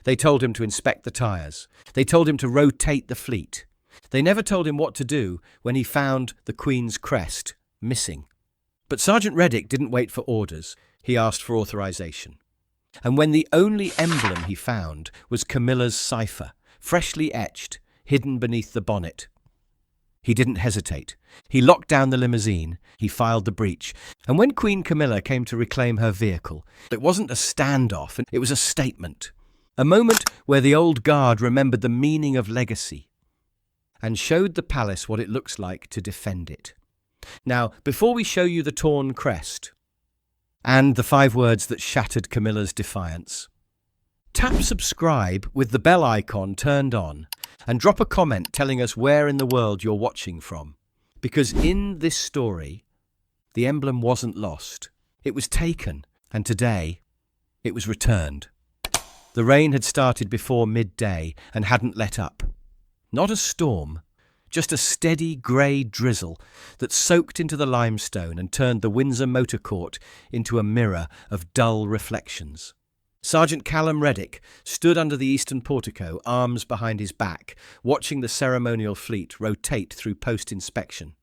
They told him to inspect the tyres. They told him to rotate the fleet. They never told him what to do when he found the Queen's crest missing. But Sergeant Reddick didn't wait for orders. He asked for authorization. And when the only emblem he found was Camilla's cipher, freshly etched, hidden beneath the bonnet, he didn't hesitate. He locked down the limousine, he filed the breach, and when Queen Camilla came to reclaim her vehicle, it wasn't a standoff, it was a statement. A moment where the old guard remembered the meaning of legacy and showed the palace what it looks like to defend it. Now, before we show you the torn crest and the 5 words that shattered Camilla's defiance, tap subscribe with the bell icon turned on and drop a comment telling us where in the world you're watching from. Because in this story, the emblem wasn't lost. It was taken, and today it was returned. The rain had started before midday and hadn't let up. Not a storm, just a steady grey drizzle that soaked into the limestone and turned the Windsor motor court into a mirror of dull reflections. Sergeant Callum Reddick stood under the eastern portico, arms behind his back, watching the ceremonial fleet rotate through post-inspection.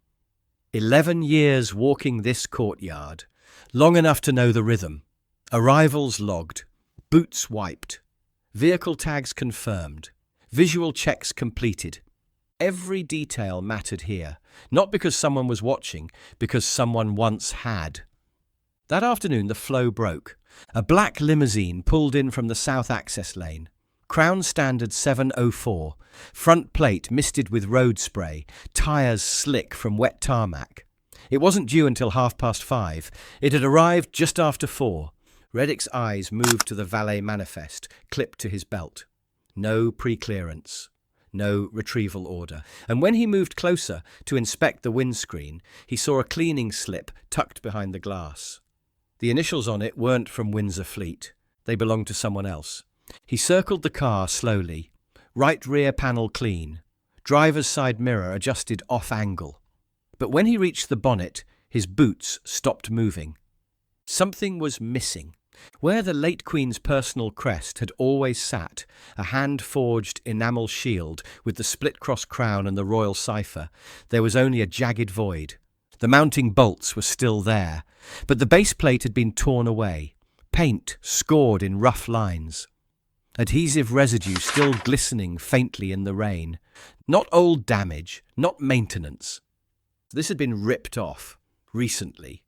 11 years walking this courtyard, long enough to know the rhythm. Arrivals logged, boots wiped, vehicle tags confirmed, visual checks completed. Every detail mattered here, not because someone was watching, because someone once had. That afternoon the flow broke. A black limousine pulled in from the south access lane. Crown Standard 704, front plate misted with road spray, tyres slick from wet tarmac. It wasn't due until 5:30. It had arrived just after 4. Reddick's eyes moved to the valet manifest, clipped to his belt. No pre-clearance, no retrieval order. And when he moved closer to inspect the windscreen, he saw a cleaning slip tucked behind the glass. The initials on it weren't from Windsor Fleet. They belonged to someone else. He circled the car slowly. Right rear panel clean. Driver's side mirror adjusted off angle. But when he reached the bonnet, his boots stopped moving. Something was missing. Where the late Queen's personal crest had always sat, a hand-forged enamel shield with the split-cross crown and the royal cipher, there was only a jagged void. The mounting bolts were still there, but the base plate had been torn away, paint scored in rough lines. Adhesive residue still glistening faintly in the rain. Not old damage, not maintenance. This had been ripped off, recently.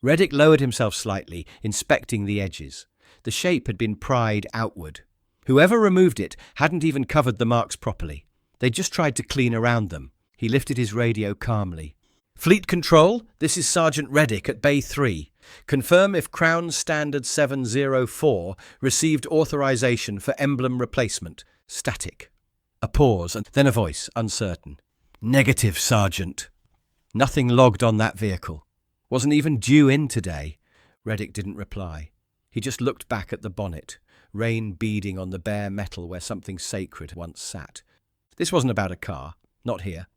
Reddick lowered himself slightly, inspecting the edges. The shape had been pried outward. Whoever removed it hadn't even covered the marks properly. They just tried to clean around them. He lifted his radio calmly. Fleet Control, this is Sergeant Reddick at Bay 3. Confirm if Crown Standard 704 received authorization for emblem replacement. Static. A pause, and then a voice, uncertain. Negative, Sergeant. Nothing logged on that vehicle. Wasn't even due in today. Reddick didn't reply. He just looked back at the bonnet, rain beading on the bare metal where something sacred once sat. This wasn't about a car, not here.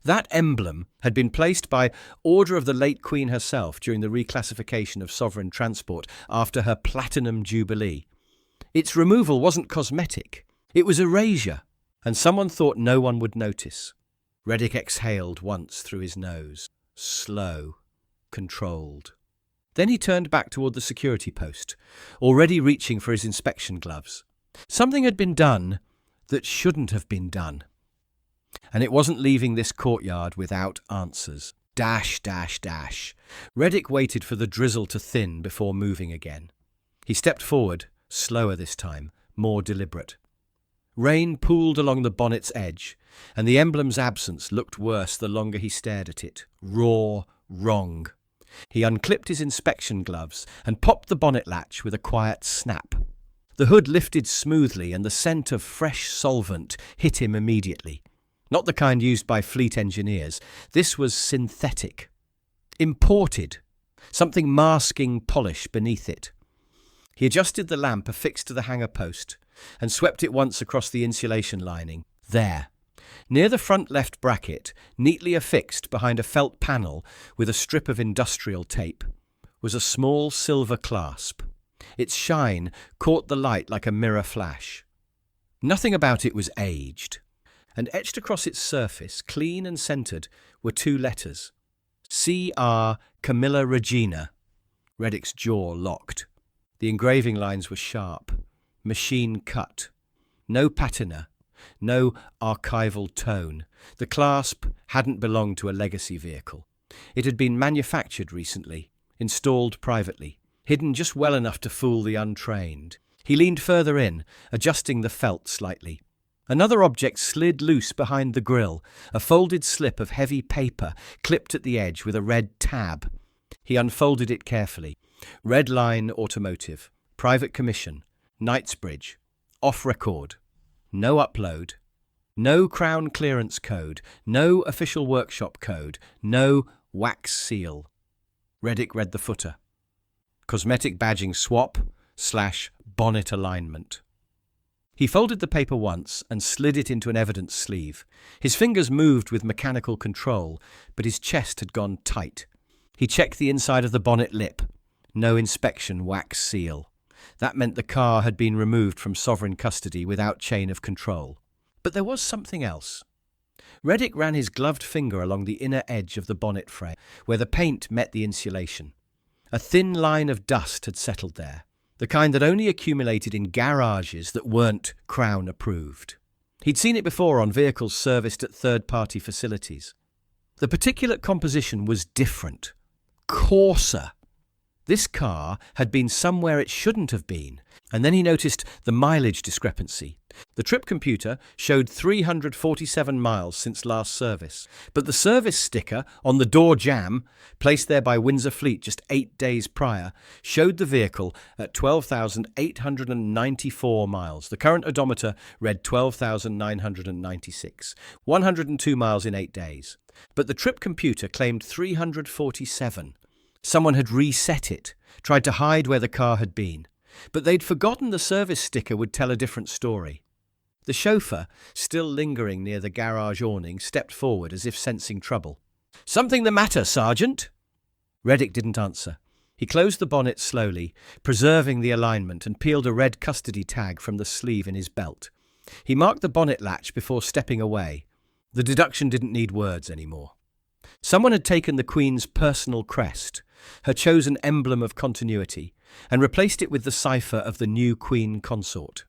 That emblem had been placed by order of the late Queen herself during the reclassification of sovereign transport after her Platinum Jubilee. Its removal wasn't cosmetic. It was erasure, and someone thought no one would notice. Reddick exhaled once through his nose. Slow, controlled. Then he turned back toward the security post, already reaching for his inspection gloves. Something had been done that shouldn't have been done. And it wasn't leaving this courtyard without answers. Dash, dash, dash. Reddick waited for the drizzle to thin before moving again. He stepped forward, slower this time, more deliberate. Rain pooled along the bonnet's edge, and the emblem's absence looked worse the longer he stared at it. Raw, wrong. He unclipped his inspection gloves and popped the bonnet latch with a quiet snap. The hood lifted smoothly and the scent of fresh solvent hit him immediately. Not the kind used by fleet engineers. This was synthetic. Imported. Something masking polish beneath it. He adjusted the lamp affixed to the hanger post and swept it once across the insulation lining. There. Near the front left bracket, neatly affixed behind a felt panel with a strip of industrial tape, was a small silver clasp. Its shine caught the light like a mirror flash. Nothing about it was aged, and etched across its surface, clean and centred, were two letters. C.R. Camilla Regina. Reddick's jaw locked. The engraving lines were sharp, machine cut. No patina, no archival tone. The clasp hadn't belonged to a legacy vehicle. It had been manufactured recently, installed privately, hidden just well enough to fool the untrained. He leaned further in, adjusting the felt slightly. Another object slid loose behind the grille, a folded slip of heavy paper clipped at the edge with a red tab. He unfolded it carefully. Red Line Automotive, Private Commission, Knightsbridge, off record. No upload. No Crown clearance code. No official workshop code. No wax seal. Reddick read the footer. Cosmetic badging swap / bonnet alignment. He folded the paper once and slid it into an evidence sleeve. His fingers moved with mechanical control, but his chest had gone tight. He checked the inside of the bonnet lip. No inspection wax seal. That meant the car had been removed from sovereign custody without chain of control. But there was something else. Reddick ran his gloved finger along the inner edge of the bonnet frame, where the paint met the insulation. A thin line of dust had settled there, the kind that only accumulated in garages that weren't Crown approved. He'd seen it before on vehicles serviced at third-party facilities. The particulate composition was different, coarser. This car had been somewhere it shouldn't have been, and then he noticed the mileage discrepancy. The trip computer showed 347 miles since last service, but the service sticker on the door jamb, placed there by Windsor Fleet just 8 days prior, showed the vehicle at 12,894 miles. The current odometer read 12,996, 102 miles in 8 days. But the trip computer claimed 347. Someone had reset it, tried to hide where the car had been. But they'd forgotten the service sticker would tell a different story. The chauffeur, still lingering near the garage awning, stepped forward as if sensing trouble. "Something the matter, Sergeant?" Reddick didn't answer. He closed the bonnet slowly, preserving the alignment, and peeled a red custody tag from the sleeve in his belt. He marked the bonnet latch before stepping away. The deduction didn't need words anymore. Someone had taken the Queen's personal crest, her chosen emblem of continuity, and replaced it with the cipher of the new Queen consort.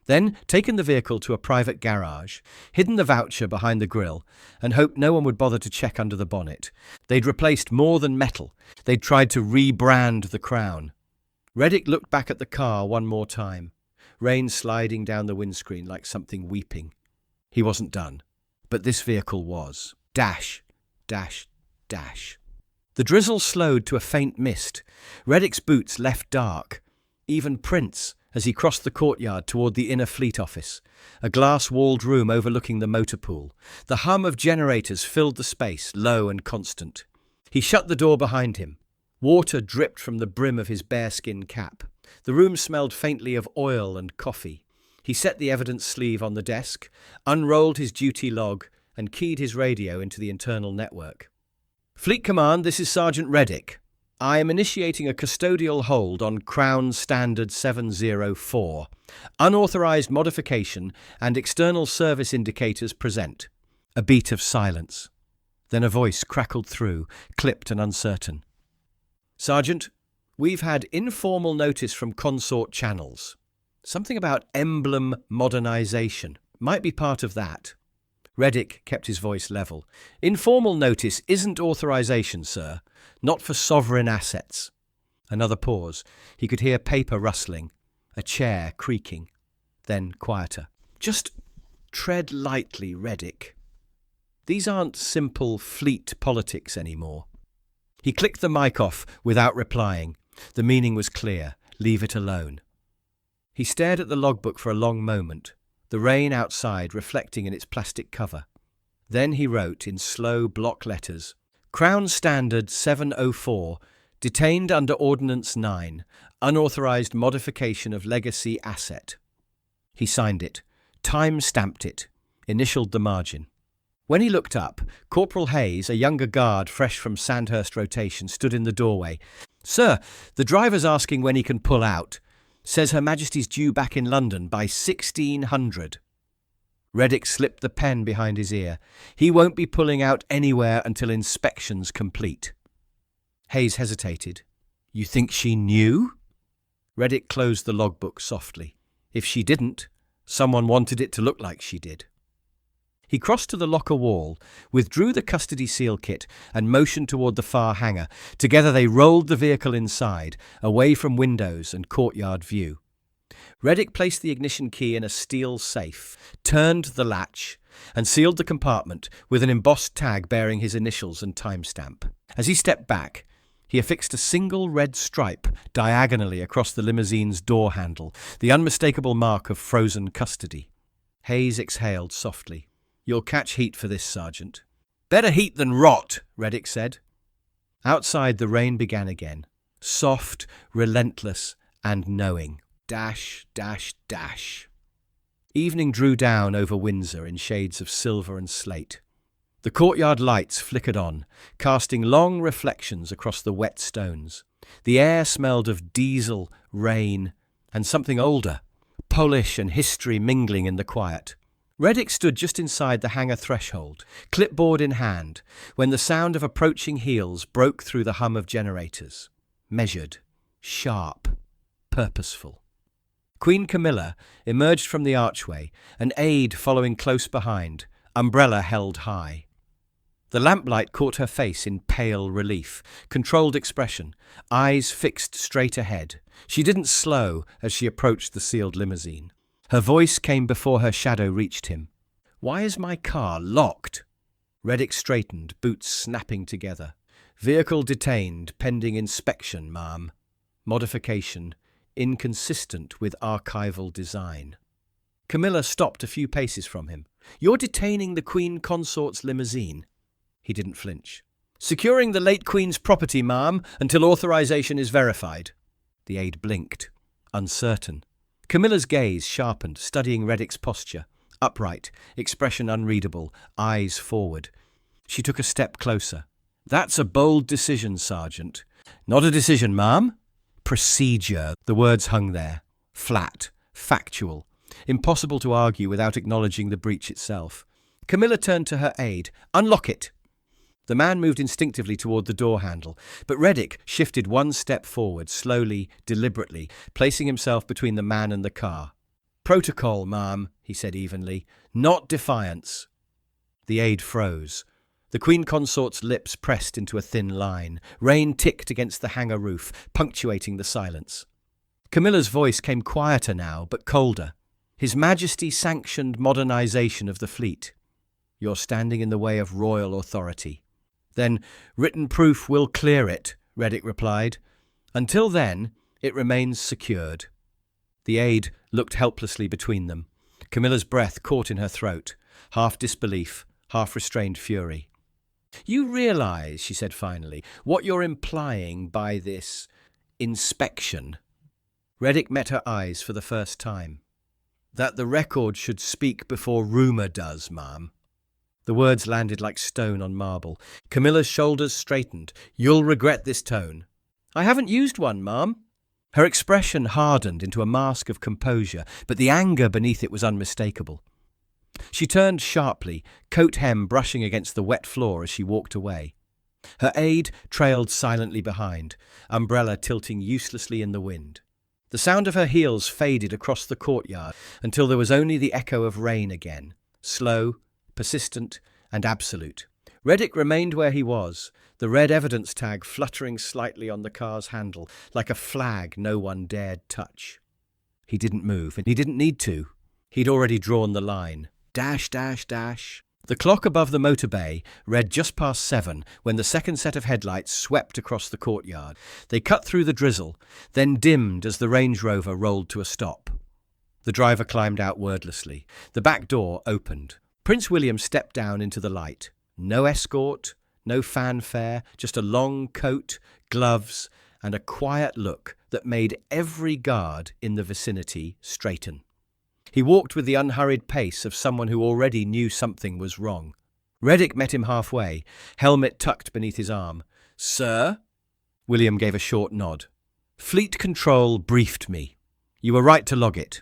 Then taken the vehicle to a private garage, hidden the voucher behind the grille, and hoped no one would bother to check under the bonnet. They'd replaced more than metal. They'd tried to rebrand the Crown. Reddick looked back at the car one more time, rain sliding down the windscreen like something weeping. He wasn't done, but this vehicle was. Dash, dash, dash. The drizzle slowed to a faint mist. Reddick's boots left dark, even prints, as he crossed the courtyard toward the inner fleet office, a glass-walled room overlooking the motor pool. The hum of generators filled the space, low and constant. He shut the door behind him. Water dripped from the brim of his bearskin cap. The room smelled faintly of oil and coffee. He set the evidence sleeve on the desk, unrolled his duty log, and keyed his radio into the internal network. "Fleet Command, this is Sergeant Reddick. I am initiating a custodial hold on Crown Standard 704. Unauthorized modification and external service indicators present." A beat of silence. Then a voice crackled through, clipped and uncertain. "Sergeant, we've had informal notice from consort channels. Something about Emblem modernization. Might be part of that." Reddick kept his voice level. "Informal notice isn't authorization, sir. Not for sovereign assets." Another pause. He could hear paper rustling, a chair creaking. Then quieter. "Just tread lightly, Reddick. These aren't simple fleet politics anymore." He clicked the mic off without replying. The meaning was clear. Leave it alone. He stared at the logbook for a long moment, the rain outside reflecting in its plastic cover. Then he wrote in slow block letters, "Crown Standard 704, detained under Ordinance 9, unauthorized modification of legacy asset." He signed it, time-stamped it, initialed the margin. When he looked up, Corporal Hayes, a younger guard fresh from Sandhurst rotation, stood in the doorway. "Sir, the driver's asking when he can pull out." Says Her Majesty's due back in London by 1600. Reddick slipped the pen behind his ear. He won't be pulling out anywhere until inspection's complete. Hayes hesitated. You think she knew? Reddick closed the logbook softly. If she didn't, someone wanted it to look like she did. He crossed to the locker wall, withdrew the custody seal kit, and motioned toward the far hangar. Together they rolled the vehicle inside, away from windows and courtyard view. Reddick placed the ignition key in a steel safe, turned the latch, and sealed the compartment with an embossed tag bearing his initials and timestamp. As he stepped back, he affixed a single red stripe diagonally across the limousine's door handle, the unmistakable mark of frozen custody. Hayes exhaled softly. You'll catch heat for this, Sergeant. Better heat than rot, Reddick said. Outside, the rain began again, soft, relentless, and knowing. Dash, dash, dash. Evening drew down over Windsor in shades of silver and slate. The courtyard lights flickered on, casting long reflections across the wet stones. The air smelled of diesel, rain, and something older, polish and history mingling in the quiet. Reddick stood just inside the hangar threshold, clipboard in hand, when the sound of approaching heels broke through the hum of generators. Measured, sharp, purposeful. Queen Camilla emerged from the archway, an aide following close behind, umbrella held high. The lamplight caught her face in pale relief, controlled expression, eyes fixed straight ahead. She didn't slow as she approached the sealed limousine. Her voice came before her shadow reached him. Why is my car locked? Reddick straightened, boots snapping together. Vehicle detained, pending inspection, ma'am. Modification, inconsistent with archival design. Camilla stopped a few paces from him. You're detaining the Queen Consort's limousine. He didn't flinch. Securing the late Queen's property, ma'am, until authorization is verified. The aide blinked, uncertain. Camilla's gaze sharpened, studying Reddick's posture. Upright, expression unreadable, eyes forward. She took a step closer. That's a bold decision, Sergeant. Not a decision, ma'am. Procedure. The words hung there. Flat, factual. Impossible to argue without acknowledging the breach itself. Camilla turned to her aide. Unlock it. The man moved instinctively toward the door handle, but Reddick shifted one step forward, slowly, deliberately, placing himself between the man and the car. Protocol, ma'am, he said evenly, not defiance. The aide froze. The Queen Consort's lips pressed into a thin line. Rain ticked against the hangar roof, punctuating the silence. Camilla's voice came quieter now, but colder. His Majesty sanctioned modernization of the fleet. You're standing in the way of royal authority. Then written proof will clear it, Reddick replied. Until then, it remains secured. The aide looked helplessly between them. Camilla's breath caught in her throat, half disbelief, half restrained fury. You realize, she said finally, what you're implying by this inspection? Reddick met her eyes for the first time. That the record should speak before rumour does, ma'am. The words landed like stone on marble. Camilla's shoulders straightened. You'll regret this tone. I haven't used one, ma'am. Her expression hardened into a mask of composure, but the anger beneath it was unmistakable. She turned sharply, coat hem brushing against the wet floor as she walked away. Her aide trailed silently behind, umbrella tilting uselessly in the wind. The sound of her heels faded across the courtyard until there was only the echo of rain again, slow, persistent, and absolute. Reddick remained where he was, the red evidence tag fluttering slightly on the car's handle, like a flag no one dared touch. He didn't move, and he didn't need to. He'd already drawn the line. Dash, dash, dash. The clock above the motor bay read just past 7 when the second set of headlights swept across the courtyard. They cut through the drizzle, then dimmed as the Range Rover rolled to a stop. The driver climbed out wordlessly. The back door opened. Prince William stepped down into the light. No escort, no fanfare, just a long coat, gloves, and a quiet look that made every guard in the vicinity straighten. He walked with the unhurried pace of someone who already knew something was wrong. Reddick met him halfway, helmet tucked beneath his arm. Sir? William gave a short nod. Fleet Control briefed me. You were right to log it."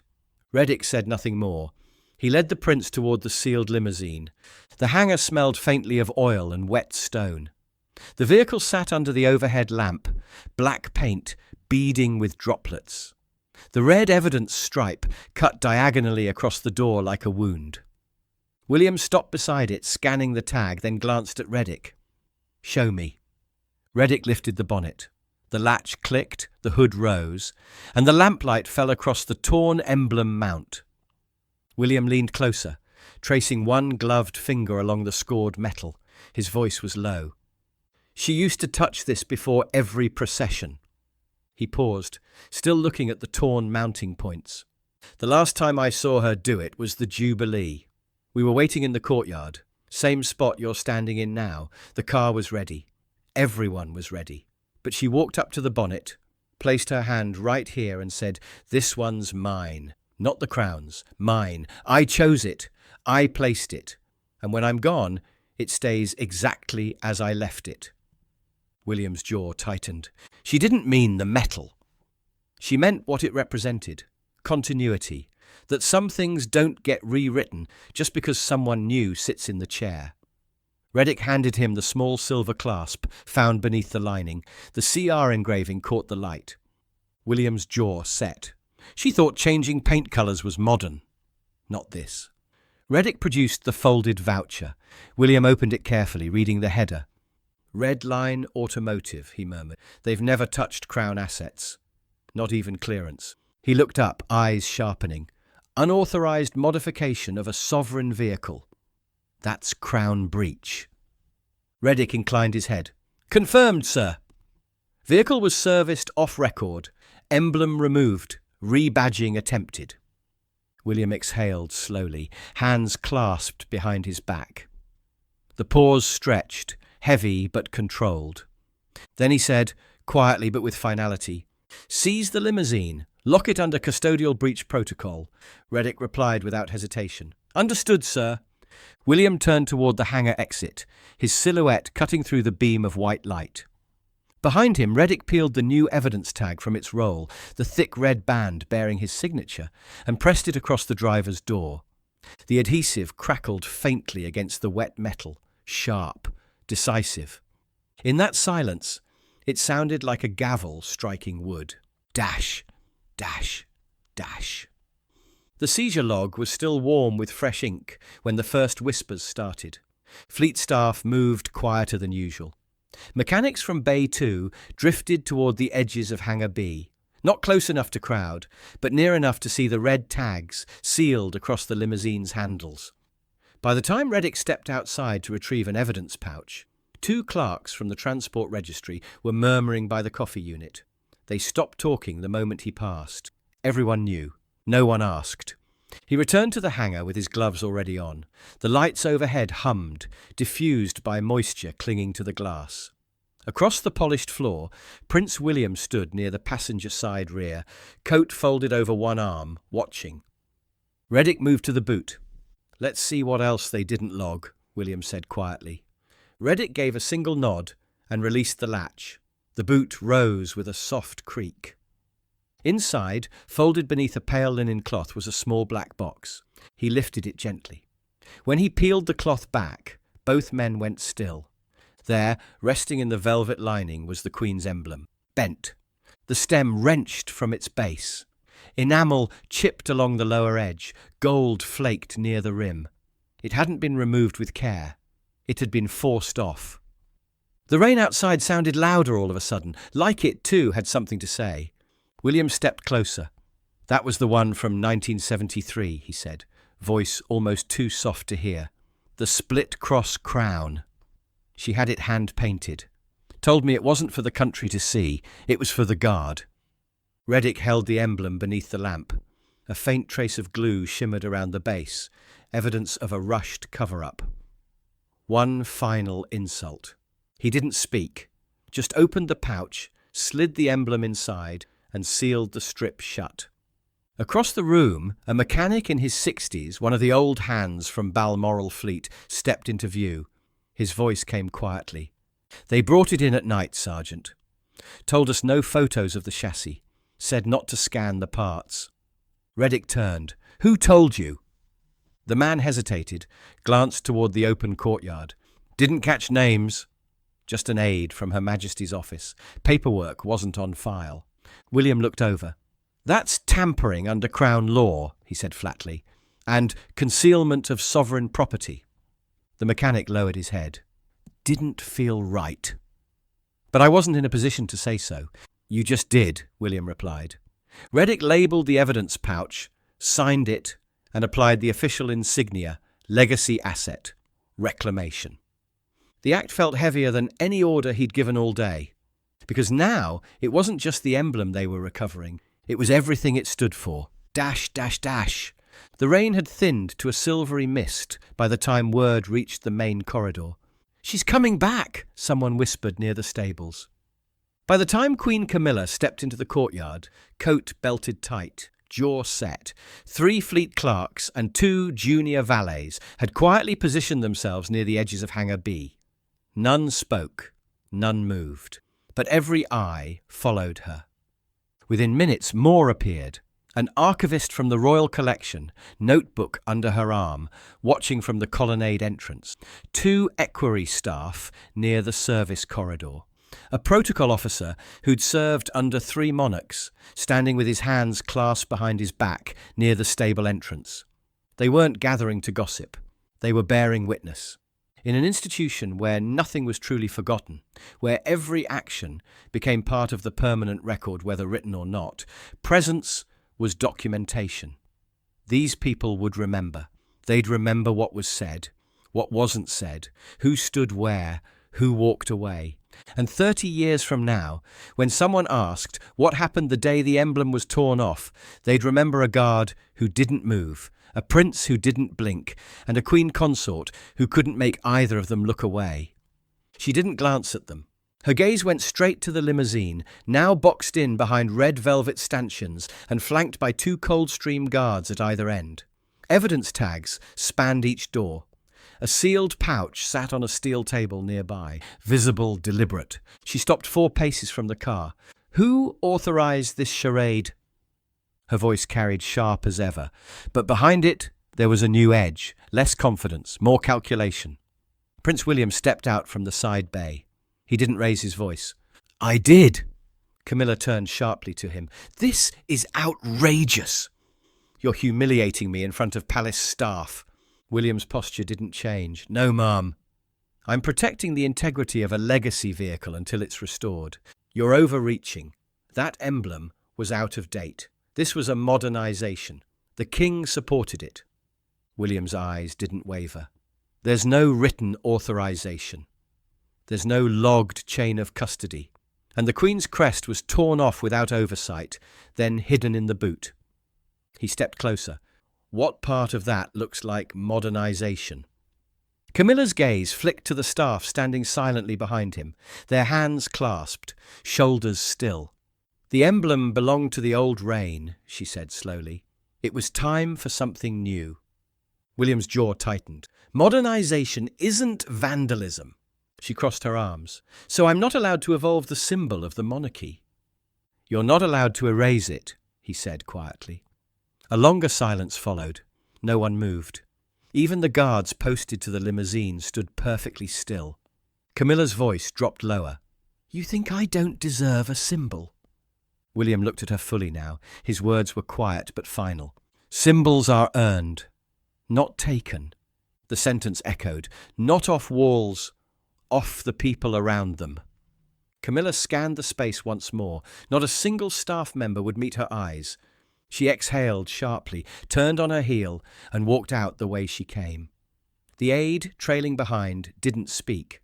Reddick said nothing more. He led the prince toward the sealed limousine. The hangar smelled faintly of oil and wet stone. The vehicle sat under the overhead lamp, black paint beading with droplets. The red evidence stripe cut diagonally across the door like a wound. William stopped beside it, scanning the tag, then glanced at Reddick. "Show me." Reddick lifted the bonnet. The latch clicked, the hood rose, and the lamplight fell across the torn emblem mount. William leaned closer, tracing one gloved finger along the scored metal. His voice was low. "She used to touch this before every procession." He paused, still looking at the torn mounting points. "The last time I saw her do it was the Jubilee. We were waiting in the courtyard. Same spot you're standing in now. The car was ready. Everyone was ready. But she walked up to the bonnet, placed her hand right here and said, 'This one's mine. Not the crown's. Mine. I chose it. I placed it. And when I'm gone, it stays exactly as I left it.'" William's jaw tightened. She didn't mean the metal. She meant what it represented. Continuity. That some things don't get rewritten just because someone new sits in the chair. Reddick handed him the small silver clasp found beneath the lining. The CR engraving caught the light. William's jaw set. She thought changing paint colours was modern. Not this. Reddick produced the folded voucher. William opened it carefully, reading the header. "Red Line Automotive," he murmured. "They've never touched Crown assets. Not even clearance." He looked up, eyes sharpening. "Unauthorized modification of a sovereign vehicle. That's Crown breach." Reddick inclined his head. "Confirmed, sir." Vehicle was serviced off record. Emblem removed. Rebadging attempted. William exhaled slowly, hands clasped behind his back. The pause stretched, heavy but controlled. Then he said, quietly but with finality, "Seize the limousine. Lock it under Custodial Breach Protocol." Reddick replied without hesitation. "Understood, sir." William turned toward the hangar exit, his silhouette cutting through the beam of white light. Behind him, Reddick peeled the new evidence tag from its roll, the thick red band bearing his signature, and pressed it across the driver's door. The adhesive crackled faintly against the wet metal, sharp, decisive. In that silence, it sounded like a gavel striking wood. Dash, dash, dash. The seizure log was still warm with fresh ink when the first whispers started. Fleet staff moved quieter than usual. Mechanics from Bay 2 drifted toward the edges of Hangar B, not close enough to crowd, but near enough to see the red tags sealed across the limousine's handles. By the time Reddick stepped outside to retrieve an evidence pouch, 2 clerks from the transport registry were murmuring by the coffee unit. They stopped talking the moment he passed. Everyone knew. No one asked. He returned to the hangar with his gloves already on. The lights overhead hummed, diffused by moisture clinging to the glass. Across the polished floor, Prince William stood near the passenger side rear, coat folded over one arm, watching. Reddick moved to the boot. "Let's see what else they didn't log," William said quietly. Reddick gave a single nod and released the latch. The boot rose with a soft creak. Inside, folded beneath a pale linen cloth, was a small black box. He lifted it gently. When he peeled the cloth back, both men went still. There, resting in the velvet lining, was the Queen's emblem, bent. The stem wrenched from its base. Enamel chipped along the lower edge, gold flaked near the rim. It hadn't been removed with care. It had been forced off. The rain outside sounded louder all of a sudden, like it too had something to say. William stepped closer. "That was the one from 1973, he said, voice almost too soft to hear. "The split-cross crown. She had it hand-painted. Told me it wasn't for the country to see, it was for the guard." Reddick held the emblem beneath the lamp. A faint trace of glue shimmered around the base, evidence of a rushed cover-up. One final insult. He didn't speak, just opened the pouch, slid the emblem inside, and sealed the strip shut. Across the room, a mechanic in his 60s, one of the old hands from Balmoral Fleet, stepped into view. His voice came quietly. "They brought it in at night, Sergeant. Told us no photos of the chassis. said not to scan the parts. Reddick turned. "Who told you?" The man hesitated, glanced toward the open courtyard. "Didn't catch names. Just an aide from Her Majesty's office. Paperwork wasn't on file." William looked over. "That's tampering under Crown law," he said flatly, "and concealment of sovereign property." The mechanic lowered his head. "Didn't feel right." "But I wasn't in a position to say so." "You just did," William replied. Reddick labelled the evidence pouch, signed it, and applied the official insignia, legacy asset, reclamation. The act felt heavier than any order he'd given all day, because now it wasn't just the emblem they were recovering, it was everything it stood for. Dash, dash, dash. The rain had thinned to a silvery mist by the time word reached the main corridor. "She's coming back," someone whispered near the stables. By the time Queen Camilla stepped into the courtyard, coat belted tight, jaw set, 3 fleet clerks and 2 junior valets had quietly positioned themselves near the edges of Hangar B. None spoke, none moved, but every eye followed her. Within minutes, more appeared. An archivist from the Royal Collection, notebook under her arm, watching from the colonnade entrance. 2 equerry staff near the service corridor. A protocol officer who'd served under 3 monarchs, standing with his hands clasped behind his back near the stable entrance. They weren't gathering to gossip. They were bearing witness. In an institution where nothing was truly forgotten, where every action became part of the permanent record, whether written or not, presence was documentation. These people would remember. They'd remember what was said, what wasn't said, who stood where, who walked away. And 30 years from now, when someone asked what happened the day the emblem was torn off, they'd remember a guard who didn't move, a prince who didn't blink, and a queen consort who couldn't make either of them look away. She didn't glance at them. Her gaze went straight to the limousine, now boxed in behind red velvet stanchions and flanked by 2 Coldstream guards at either end. Evidence tags spanned each door. A sealed pouch sat on a steel table nearby, visible, deliberate. She stopped 4 paces from the car. "Who authorized this charade?" Her voice carried sharp as ever, but behind it there was a new edge, less confidence, more calculation. Prince William stepped out from the side bay. He didn't raise his voice. "I did." Camilla turned sharply to him. "This is outrageous. You're humiliating me in front of palace staff." William's posture didn't change. "No, ma'am. I'm protecting the integrity of a legacy vehicle until it's restored. You're overreaching. That emblem was out of date. This was a modernization. The king supported it." William's eyes didn't waver. "There's no written authorization. There's no logged chain of custody. And the Queen's crest was torn off without oversight, then hidden in the boot." He stepped closer. "What part of that looks like modernization?" Camilla's gaze flicked to the staff standing silently behind him, their hands clasped, shoulders still. "The emblem belonged to the old reign," she said slowly. "It was time for something new." William's jaw tightened. "Modernization isn't vandalism." She crossed her arms. "So I'm not allowed to evolve the symbol of the monarchy." "You're not allowed to erase it," he said quietly. A longer silence followed. No one moved. Even the guards posted to the limousine stood perfectly still. Camilla's voice dropped lower. "You think I don't deserve a symbol?" William looked at her fully now. His words were quiet but final. "Symbols are earned, not taken." The sentence echoed. "Not off walls, off the people around them." Camilla scanned the space once more. Not a single staff member would meet her eyes. She exhaled sharply, turned on her heel, and walked out the way she came. The aide, trailing behind, didn't speak.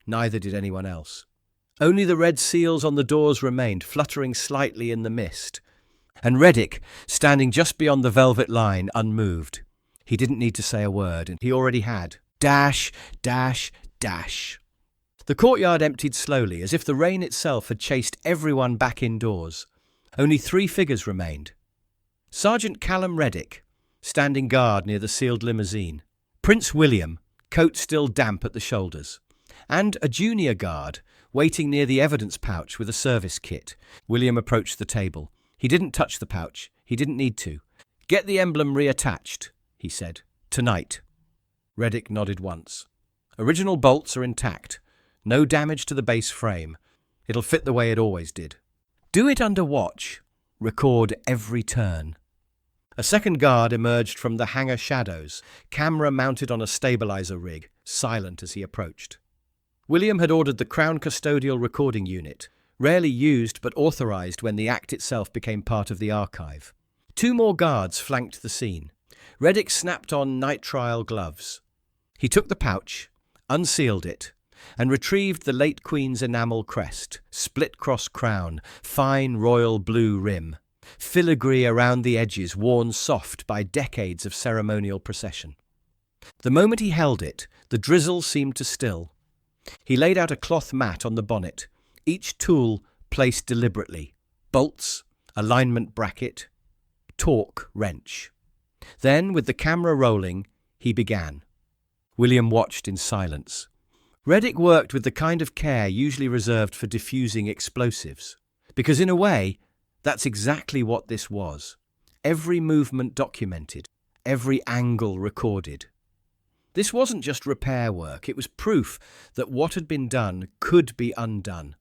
Neither did anyone else. Only the red seals on the doors remained, fluttering slightly in the mist. And Reddick, standing just beyond the velvet line, unmoved. He didn't need to say a word, and he already had. Dash, dash, dash. The courtyard emptied slowly, as if the rain itself had chased everyone back indoors. Only 3 figures remained. Sergeant Callum Reddick, standing guard near the sealed limousine. Prince William, coat still damp at the shoulders. And a junior guard, waiting near the evidence pouch with a service kit. William approached the table. He didn't touch the pouch. He didn't need to. "Get the emblem reattached," he said. "Tonight." Reddick nodded once. "Original bolts are intact. No damage to the base frame. It'll fit the way it always did. Do it under watch. Record every turn." A second guard emerged from the hangar shadows, camera mounted on a stabilizer rig, silent as he approached. William had ordered the Crown Custodial Recording Unit, rarely used but authorized when the act itself became part of the archive. 2 more guards flanked the scene. Reddick snapped on nitrile gloves. He took the pouch, unsealed it, and retrieved the late Queen's enamel crest, split-cross crown, fine royal blue rim, filigree around the edges worn soft by decades of ceremonial procession. The moment he held it, the drizzle seemed to still. He laid out a cloth mat on the bonnet, each tool placed deliberately: bolts, alignment bracket, torque wrench. Then, with the camera rolling, he began. William watched in silence. Reddick worked with the kind of care usually reserved for diffusing explosives, because in a way, that's exactly what this was. Every movement documented, every angle recorded. This wasn't just repair work, it was proof that what had been done could be undone.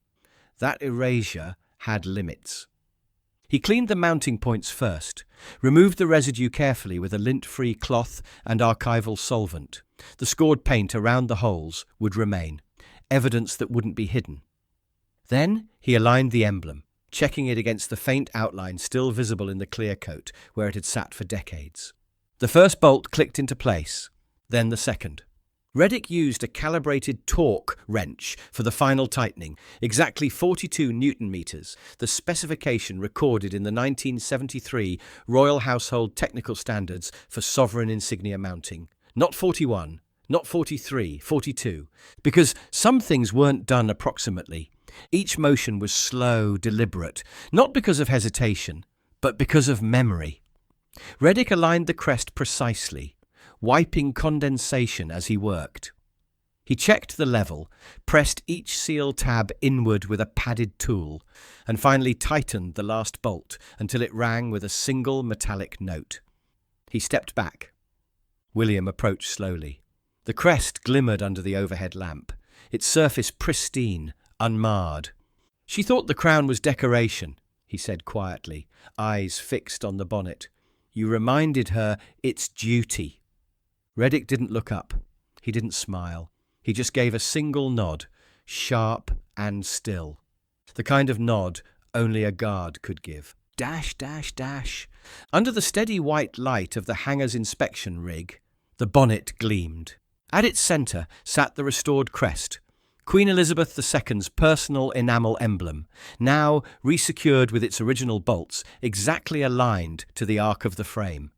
That erasure had limits. He cleaned the mounting points first, removed the residue carefully with a lint-free cloth and archival solvent. The scored paint around the holes would remain, evidence that wouldn't be hidden. Then he aligned the emblem, checking it against the faint outline still visible in the clear coat where it had sat for decades. The first bolt clicked into place, then the second. Reddick used a calibrated torque wrench for the final tightening, exactly 42 Newton meters, the specification recorded in the 1973 Royal Household Technical Standards for sovereign insignia mounting. Not 41, not 43, 42, because some things weren't done approximately. Each motion was slow, deliberate, not because of hesitation, but because of memory. Reddick aligned the crest precisely, wiping condensation as he worked. He checked the level, pressed each seal tab inward with a padded tool, and finally tightened the last bolt until it rang with a single metallic note. He stepped back. William approached slowly. The crest glimmered under the overhead lamp, its surface pristine, unmarred. "She thought the crown was decoration," he said quietly, eyes fixed on the bonnet. "You reminded her it's duty." Reddick didn't look up. He didn't smile. He just gave a single nod, sharp and still. The kind of nod only a guard could give. Dash, dash, dash. Under the steady white light of the hangar's inspection rig, the bonnet gleamed. At its centre sat the restored crest, Queen Elizabeth II's personal enamel emblem, now resecured with its original bolts, exactly aligned to the arc of the frame.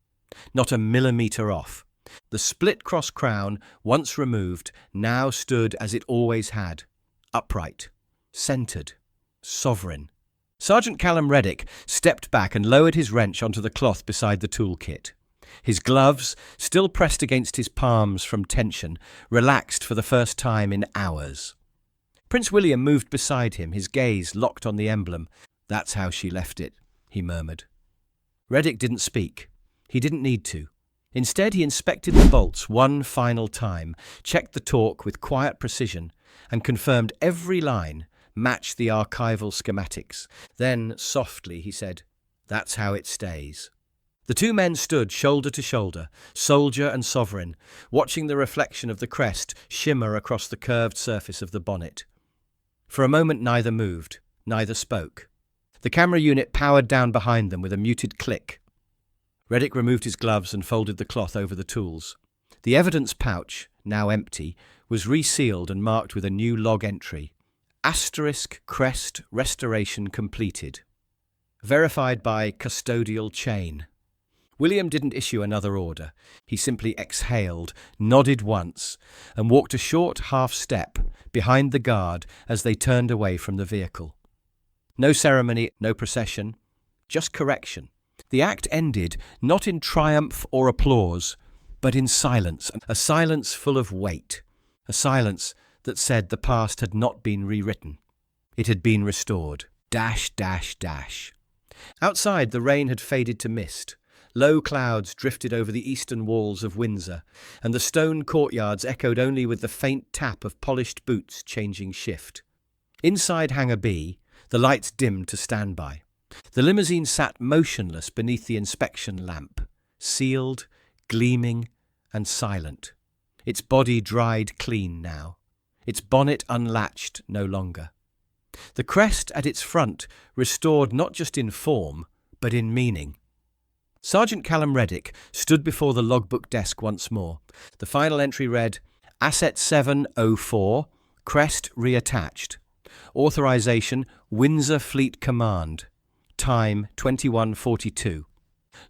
Not a millimetre off. The split-cross crown, once removed, now stood as it always had, upright, centred, sovereign. Sergeant Callum Reddick stepped back and lowered his wrench onto the cloth beside the toolkit. His gloves, still pressed against his palms from tension, relaxed for the first time in hours. Prince William moved beside him, his gaze locked on the emblem. "That's how she left it," he murmured. Reddick didn't speak. He didn't need to. Instead, he inspected the bolts one final time, checked the torque with quiet precision, and confirmed every line matched the archival schematics. Then, softly, he said, "That's how it stays." The 2 men stood shoulder to shoulder, soldier and sovereign, watching the reflection of the crest shimmer across the curved surface of the bonnet. For a moment, neither moved, neither spoke. The camera unit powered down behind them with a muted click. Reddick removed his gloves and folded the cloth over the tools. The evidence pouch, now empty, was resealed and marked with a new log entry. Asterisk crest restoration completed. Verified by custodial chain. William didn't issue another order. He simply exhaled, nodded once, and walked a short half-step behind the guard as they turned away from the vehicle. No ceremony, no procession, just correction. The act ended not in triumph or applause, but in silence, a silence full of weight, a silence that said the past had not been rewritten. It had been restored. Dash, dash, dash. Outside, the rain had faded to mist. Low clouds drifted over the eastern walls of Windsor, and the stone courtyards echoed only with the faint tap of polished boots changing shift. Inside Hangar B, the lights dimmed to standby. The limousine sat motionless beneath the inspection lamp, sealed, gleaming, and silent. Its body dried clean now, its bonnet unlatched no longer. The crest at its front restored not just in form, but in meaning. Sergeant Callum Reddick stood before the logbook desk once more. The final entry read, Asset 704, crest reattached. Authorization, Windsor Fleet Command. Time 21:42.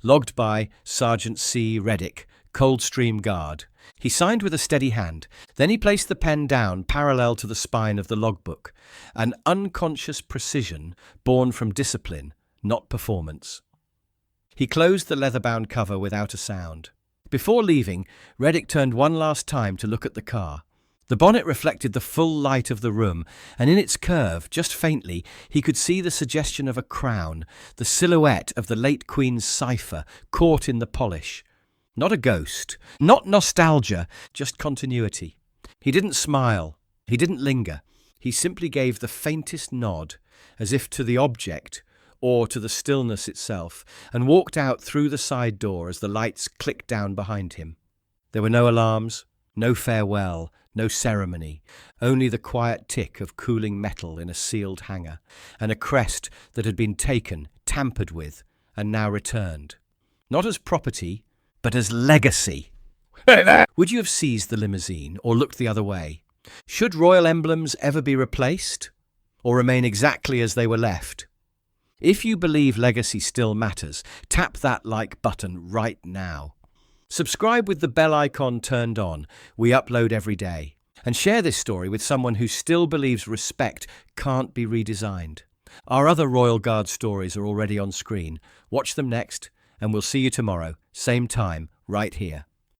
Logged by Sergeant C. Reddick, Coldstream Guard. He signed with a steady hand. Then he placed the pen down parallel to the spine of the logbook, an unconscious precision born from discipline, not performance. He closed the leather-bound cover without a sound. Before leaving, Reddick turned one last time to look at the car. The bonnet reflected the full light of the room, and in its curve, just faintly, he could see the suggestion of a crown, the silhouette of the late Queen's cipher caught in the polish. Not a ghost, not nostalgia, just continuity. He didn't smile, he didn't linger. He simply gave the faintest nod, as if to the object or to the stillness itself, and walked out through the side door as the lights clicked down behind him. There were no alarms, no farewell, no ceremony, only the quiet tick of cooling metal in a sealed hangar, and a crest that had been taken, tampered with, and now returned. Not as property, but as legacy. Hey there! Would you have seized the limousine or looked the other way? Should royal emblems ever be replaced, or remain exactly as they were left? If you believe legacy still matters, tap that like button right now. Subscribe with the bell icon turned on. We upload every day. And share this story with someone who still believes respect can't be redesigned. Our other Royal Guard stories are already on screen. Watch them next, and we'll see you tomorrow, same time, right here.